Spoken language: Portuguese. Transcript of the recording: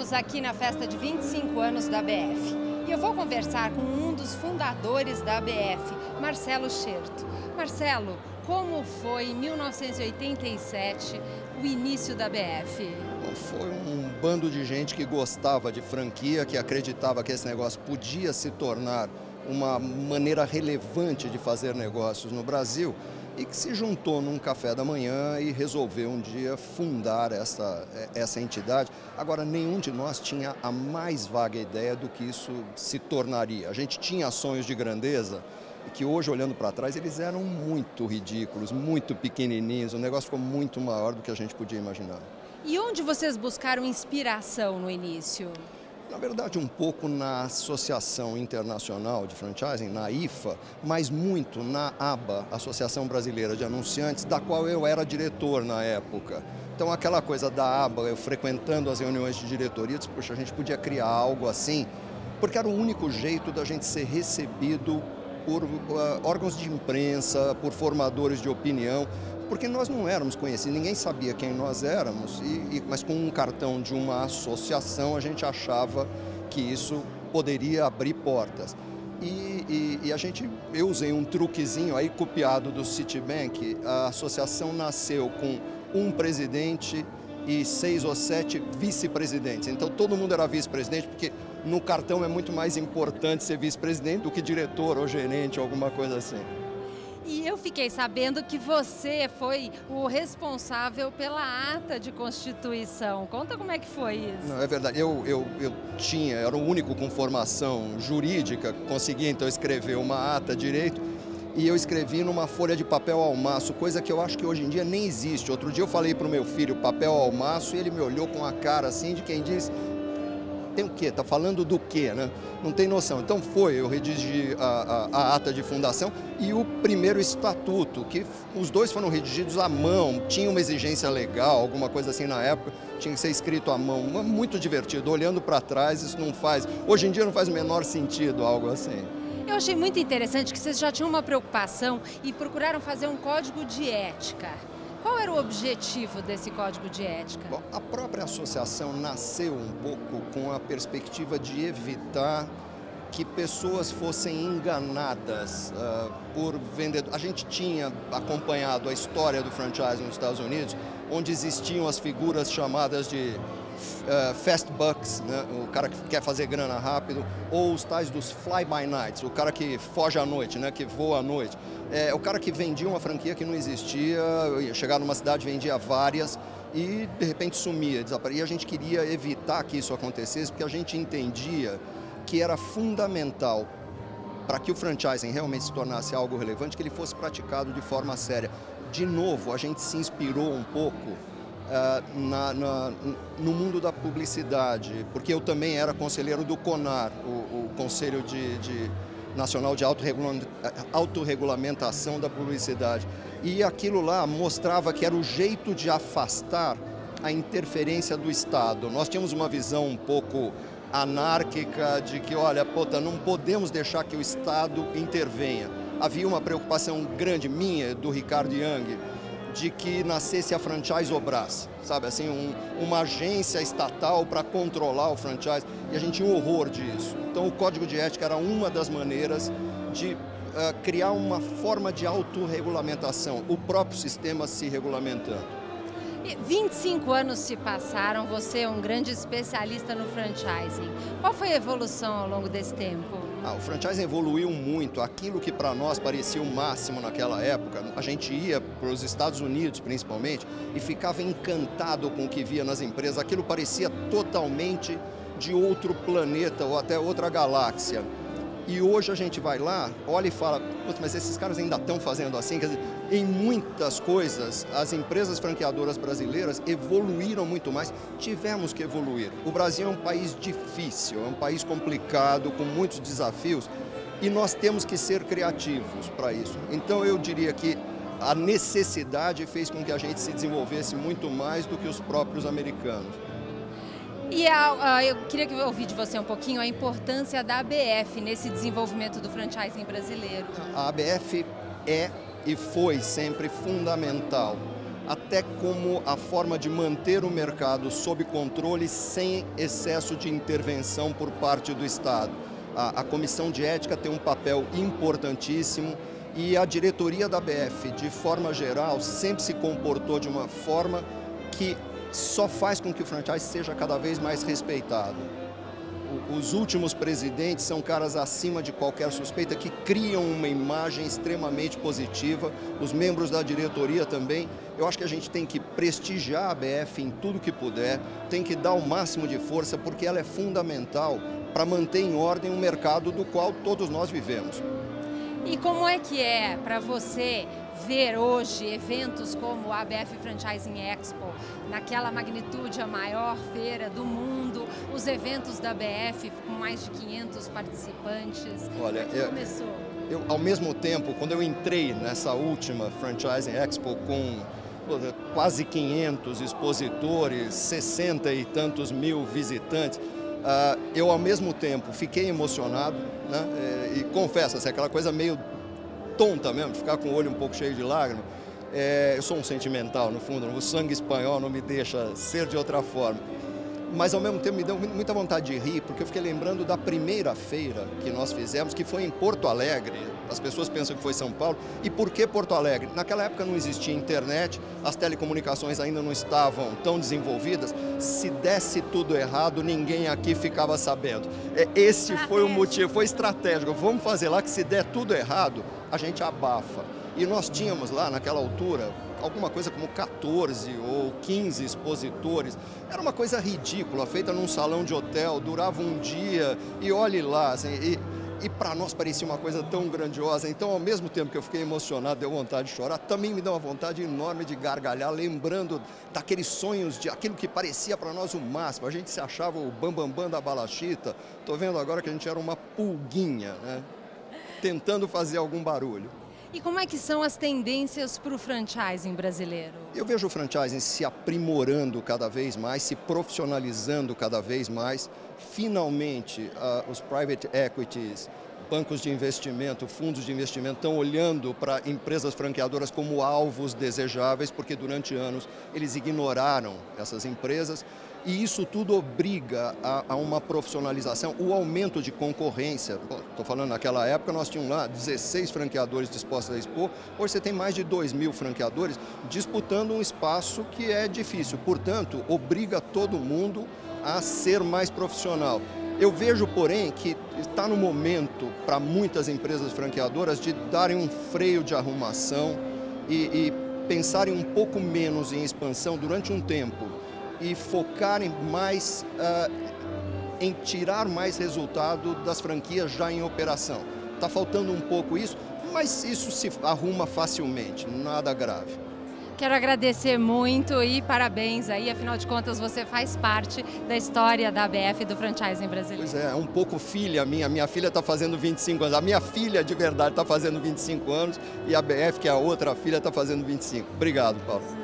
estamos aqui na festa de 25 anos da ABF. E eu vou conversar com um dos fundadores da ABF, Marcelo Scherto. Marcelo, como foi em 1987 o início da ABF? Foi um bando de gente que gostava de franquia, que acreditava que esse negócio podia se tornar uma maneira relevante de fazer negócios no Brasil e que se juntou num café da manhã e resolveu um dia fundar essa entidade. Agora, nenhum de nós tinha a mais vaga ideia do que isso se tornaria. A gente tinha sonhos de grandeza que hoje, olhando para trás, eles eram muito ridículos, muito pequenininhos, o negócio ficou muito maior do que a gente podia imaginar. E onde vocês buscaram inspiração no início? Na verdade, um pouco na Associação Internacional de Franchising, na IFA, mas muito na ABA, Associação Brasileira de Anunciantes, da qual eu era diretor na época. Então, aquela coisa da ABA, eu frequentando as reuniões de diretoria, disse, poxa, a gente podia criar algo assim, porque era o único jeito da gente ser recebido por órgãos de imprensa, por formadores de opinião, porque nós não éramos conhecidos, ninguém sabia quem nós éramos, mas com um cartão de uma associação a gente achava que isso poderia abrir portas. Eu usei um truquezinho aí copiado do Citibank. A associação nasceu com um presidente e 6 ou 7 vice-presidentes. Então todo mundo era vice-presidente, porque no cartão é muito mais importante ser vice-presidente do que diretor ou gerente ou alguma coisa assim. E eu fiquei sabendo que você foi o responsável pela ata de constituição. Conta como é que foi isso. Não, é verdade. Eu era o único com formação jurídica, consegui então escrever uma ata direito e eu escrevi numa folha de papel ao maço, coisa que eu acho que hoje em dia nem existe. Outro dia eu falei para o meu filho papel ao maço e ele me olhou com a cara assim de quem diz... Tem o quê? Está falando do quê, né? Não tem noção. Então eu redigi a ata de fundação e o primeiro estatuto, que os dois foram redigidos à mão, tinha uma exigência legal, alguma coisa assim na época, tinha que ser escrito à mão. Muito divertido, olhando para trás, isso não faz, hoje em dia não faz o menor sentido algo assim. Eu achei muito interessante que vocês já tinham uma preocupação e procuraram fazer um código de ética. Qual era o objetivo desse código de ética? Bom, a própria associação nasceu um pouco com a perspectiva de evitar que pessoas fossem enganadas por vendedores. A gente tinha acompanhado a história do franchise nos Estados Unidos, onde existiam as figuras chamadas de fast bucks, né? O cara que quer fazer grana rápido, ou os tais dos fly-by-nights, o cara que foge à noite, né? Que voa à noite. O cara que vendia uma franquia que não existia, ia chegar numa cidade, vendia várias e de repente sumia, desaparecia. E a gente queria evitar que isso acontecesse, porque a gente entendia que era fundamental para que o franchising realmente se tornasse algo relevante, que ele fosse praticado de forma séria. De novo, a gente se inspirou um pouco no mundo da publicidade, porque eu também era conselheiro do CONAR, o Conselho Nacional de Autorregulamentação da Publicidade. E aquilo lá mostrava que era o jeito de afastar a interferência do Estado. Nós tínhamos uma visão um pouco anárquica de que, olha, não podemos deixar que o Estado intervenha. Havia uma preocupação grande minha, do Ricardo Young, de que nascesse a Franchise-Obras, sabe, assim, uma agência estatal para controlar o franchise, e a gente tinha um horror disso. Então o Código de Ética era uma das maneiras de criar uma forma de autorregulamentação, o próprio sistema se regulamentando. 25 anos se passaram, você é um grande especialista no franchising. Qual foi a evolução ao longo desse tempo? O franchising evoluiu muito. Aquilo que para nós parecia o máximo naquela época, a gente ia para os Estados Unidos principalmente e ficava encantado com o que via nas empresas. Aquilo parecia totalmente de outro planeta ou até outra galáxia. E hoje a gente vai lá, olha e fala, mas esses caras ainda estão fazendo assim? Quer dizer, em muitas coisas, as empresas franqueadoras brasileiras evoluíram muito mais, tivemos que evoluir. O Brasil é um país difícil, é um país complicado, com muitos desafios, e nós temos que ser criativos para isso. Então eu diria que a necessidade fez com que a gente se desenvolvesse muito mais do que os próprios americanos. E eu queria ouvir de você um pouquinho a importância da ABF nesse desenvolvimento do franchising brasileiro. A ABF é e foi sempre fundamental até como a forma de manter o mercado sob controle sem excesso de intervenção por parte do Estado. A Comissão de Ética tem um papel importantíssimo e a diretoria da ABF, de forma geral, sempre se comportou de uma forma que só faz com que o franchise seja cada vez mais respeitado. Os últimos presidentes são caras acima de qualquer suspeita, que criam uma imagem extremamente positiva, os membros da diretoria também. Eu acho que a gente tem que prestigiar a ABF em tudo que puder, tem que dar o máximo de força, porque ela é fundamental para manter em ordem um mercado do qual todos nós vivemos. E como é que é para você ver hoje eventos como a ABF Franchising Expo, naquela magnitude, a maior feira do mundo, os eventos da ABF com mais de 500 participantes? Olha, como começou? Ao mesmo tempo, quando eu entrei nessa última Franchising Expo com quase 500 expositores, 60 e tantos mil visitantes, eu ao mesmo tempo fiquei emocionado, né? E confesso, assim, aquela coisa meio tonta mesmo, ficar com o olho um pouco cheio de lágrimas. Eu sou um sentimental, no fundo, o sangue espanhol não me deixa ser de outra forma. Mas ao mesmo tempo me deu muita vontade de rir, porque eu fiquei lembrando da primeira feira que nós fizemos, que foi em Porto Alegre. As pessoas pensam que foi São Paulo. E por que Porto Alegre? Naquela época não existia internet, as telecomunicações ainda não estavam tão desenvolvidas. Se desse tudo errado, ninguém aqui ficava sabendo. Esse foi o motivo, foi estratégico. Vamos fazer lá que se der tudo errado, a gente abafa. E nós tínhamos lá, naquela altura, alguma coisa como 14 ou 15 expositores. Era uma coisa ridícula, feita num salão de hotel, durava um dia e olhe lá, assim, e para nós parecia uma coisa tão grandiosa. Então, ao mesmo tempo que eu fiquei emocionado, deu vontade de chorar, também me deu uma vontade enorme de gargalhar, lembrando daqueles sonhos, de aquilo que parecia para nós o máximo. A gente se achava o bambambam da balachita. Estou vendo agora que a gente era uma pulguinha, né? Tentando fazer algum barulho. E como é que são as tendências para o franchising brasileiro? Eu vejo o franchising se aprimorando cada vez mais, se profissionalizando cada vez mais. Finalmente, os private equities, bancos de investimento, fundos de investimento estão olhando para empresas franqueadoras como alvos desejáveis, porque durante anos eles ignoraram essas empresas. E isso tudo obriga a uma profissionalização, o aumento de concorrência. Estou falando naquela época, nós tínhamos lá 16 franqueadores dispostos a expor, hoje você tem mais de 2.000 franqueadores disputando um espaço que é difícil. Portanto, obriga todo mundo a ser mais profissional. Eu vejo, porém, que está no momento para muitas empresas franqueadoras de darem um freio de arrumação e pensarem um pouco menos em expansão durante um tempo e focarem mais em tirar mais resultado das franquias já em operação. Está faltando um pouco isso, mas isso se arruma facilmente, nada grave. Quero agradecer muito e parabéns aí, afinal de contas você faz parte da história da ABF e do franchising brasileiro. Pois é um pouco filha minha filha está fazendo 25 anos, a minha filha de verdade está fazendo 25 anos e a ABF, que é a outra filha, está fazendo 25. Obrigado, Paulo.